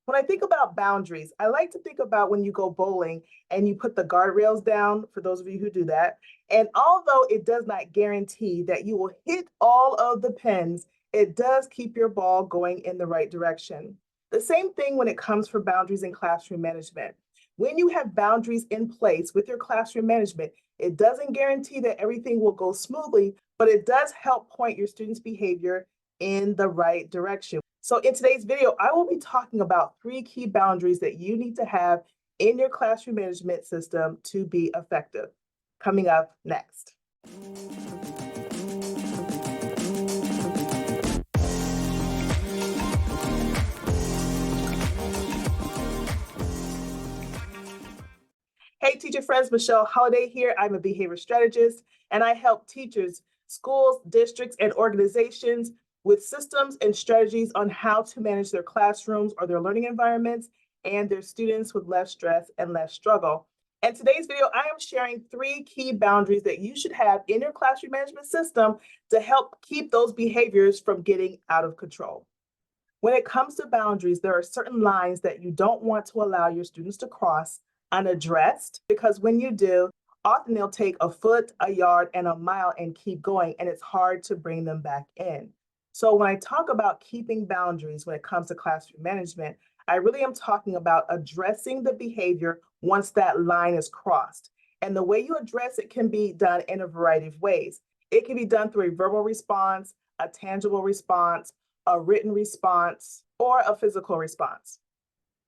When I think about boundaries, I like to think about when you go bowling and you put the guardrails down, for those of you who do that. And although it does not guarantee that you will hit all of the pins, it does keep your ball going in the right direction. The same thing when it comes for boundaries in classroom management. When you have boundaries in place with your classroom management, it doesn't guarantee that everything will go smoothly, but it does help point your students' behavior in the right direction. So in today's video, I will be talking about 3 key boundaries that you need to have in your classroom management system to be effective. Coming up next. Hey, teacher friends, Michelle Holliday here. I'm a behavior strategist, and I help teachers, schools, districts, and organizations with systems and strategies on how to manage their classrooms or their learning environments and their students with less stress and less struggle. In today's video, I am sharing 3 key boundaries that you should have in your classroom management system to help keep those behaviors from getting out of control. When it comes to boundaries, there are certain lines that you don't want to allow your students to cross unaddressed, because when you do, often they'll take a foot, a yard, and a mile and keep going, and it's hard to bring them back in. So when I talk about keeping boundaries when it comes to classroom management, I really am talking about addressing the behavior once that line is crossed. And the way you address it can be done in a variety of ways. It can be done through a verbal response, a tangible response, a written response, or a physical response.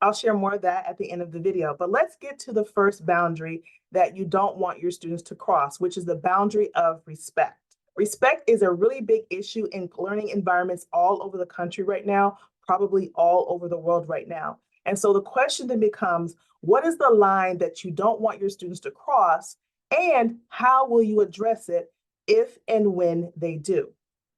I'll share more of that at the end of the video, but let's get to the first boundary that you don't want your students to cross, which is the boundary of respect. Respect is a really big issue in learning environments all over the country right now, probably all over the world right now. And so the question then becomes, what is the line that you don't want your students to cross, and how will you address it if and when they do?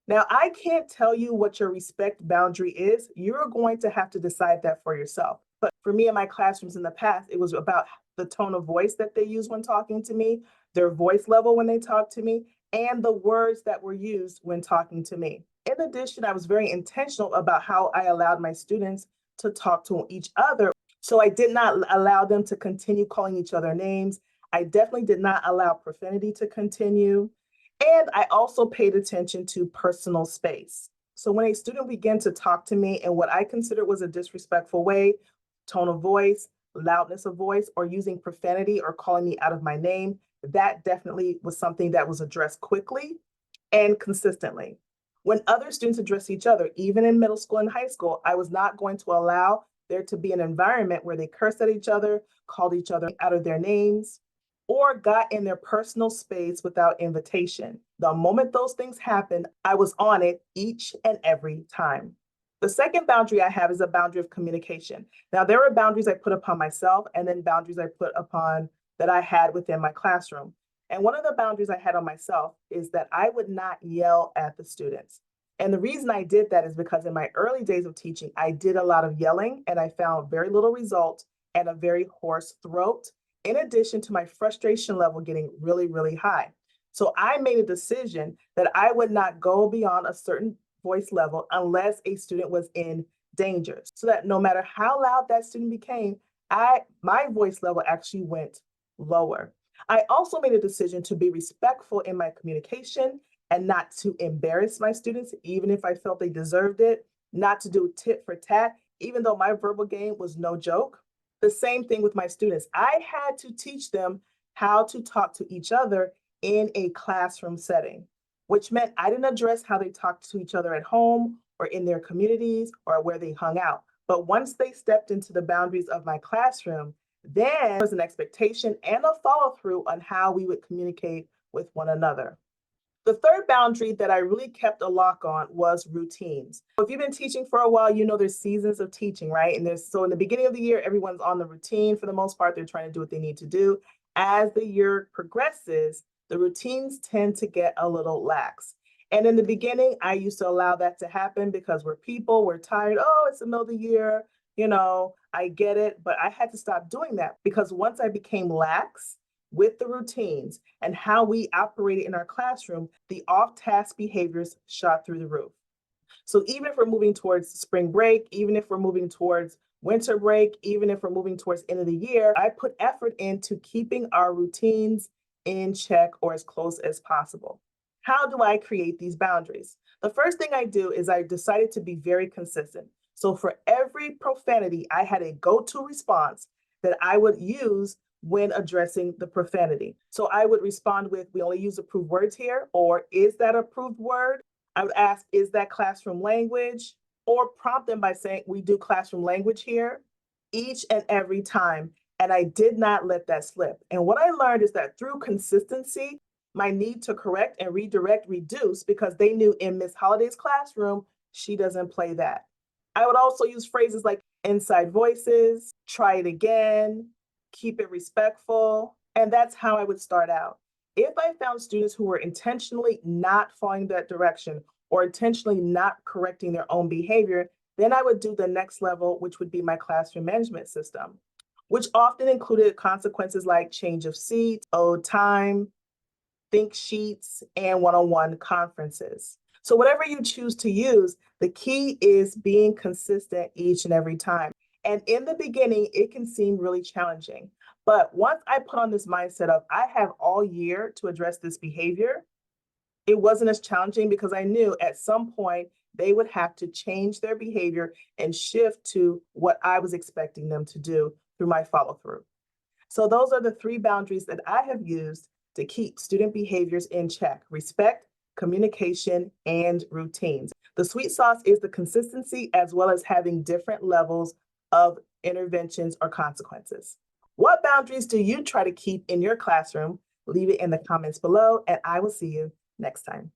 Now, I can't tell you what your respect boundary is. You're going to have to decide that for yourself. But for me in my classrooms in the past, it was about the tone of voice that they use when talking to me, their voice level when they talk to me, and the words that were used when talking to me. In addition, I was very intentional about how I allowed my students to talk to each other. So I did not allow them to continue calling each other names. I definitely did not allow profanity to continue. And I also paid attention to personal space. So when a student began to talk to me in what I considered was a disrespectful way, tone of voice, loudness of voice, or using profanity or calling me out of my name, that definitely was something that was addressed quickly and consistently. When other students address each other, even in middle school and high school, I was not going to allow there to be an environment where they cursed at each other, called each other out of their names, or got in their personal space without invitation. The moment those things happened, I was on it each and every time. The second boundary I have is a boundary of communication. Now, there are boundaries I put upon myself and then boundaries I put upon that I had within my classroom. And one of the boundaries I had on myself is that I would not yell at the students. And the reason I did that is because in my early days of teaching, I did a lot of yelling and I found very little result and a very hoarse throat, in addition to my frustration level getting really, really high. So I made a decision that I would not go beyond a certain voice level unless a student was in danger, so that no matter how loud that student became, my voice level actually went lower. I also made a decision to be respectful in my communication and not to embarrass my students, even if I felt they deserved it, not to do tit for tat, even though my verbal game was no joke. The same thing with my students. I had to teach them how to talk to each other in a classroom setting, which meant I didn't address how they talked to each other at home or in their communities or where they hung out. But once they stepped into the boundaries of my classroom, then there was an expectation and a follow through on how we would communicate with one another. The third boundary that I really kept a lock on was routines. If you've been teaching for a while, you know there's seasons of teaching, right? And so in the beginning of the year, everyone's on the routine for the most part. They're trying to do what they need to do. As the year progresses, the routines tend to get a little lax. And in the beginning, I used to allow that to happen because we're people, we're tired. Oh, it's the middle of the year. I get it. But I had to stop doing that because once I became lax with the routines and how we operated in our classroom, the off-task behaviors shot through the roof. So even if we're moving towards spring break, even if we're moving towards winter break, even if we're moving towards the end of the year, I put effort into keeping our routines in check or as close as possible. How do I create these boundaries? The first thing I do is I decided to be very consistent. So for every profanity, I had a go-to response that I would use when addressing the profanity. So I would respond with, we only use approved words here, or is that approved word? I would ask, is that classroom language? Or prompt them by saying, we do classroom language here each and every time. And I did not let that slip. And what I learned is that through consistency, my need to correct and redirect reduced because they knew in Miss Holiday's classroom, she doesn't play that. I would also use phrases like inside voices, try it again, keep it respectful. And that's how I would start out. If I found students who were intentionally not following that direction or intentionally not correcting their own behavior, then I would do the next level, which would be my classroom management system, which often included consequences like change of seat, owed time, think sheets, and one-on-one conferences. So whatever you choose to use, the key is being consistent each and every time. And in the beginning, it can seem really challenging. But once I put on this mindset of I have all year to address this behavior, it wasn't as challenging because I knew at some point they would have to change their behavior and shift to what I was expecting them to do through my follow-through. So those are the 3 boundaries that I have used to keep student behaviors in check: respect, communication, and routines. The sweet sauce is the consistency as well as having different levels of interventions or consequences. What boundaries do you try to keep in your classroom? Leave it in the comments below, and I will see you next time.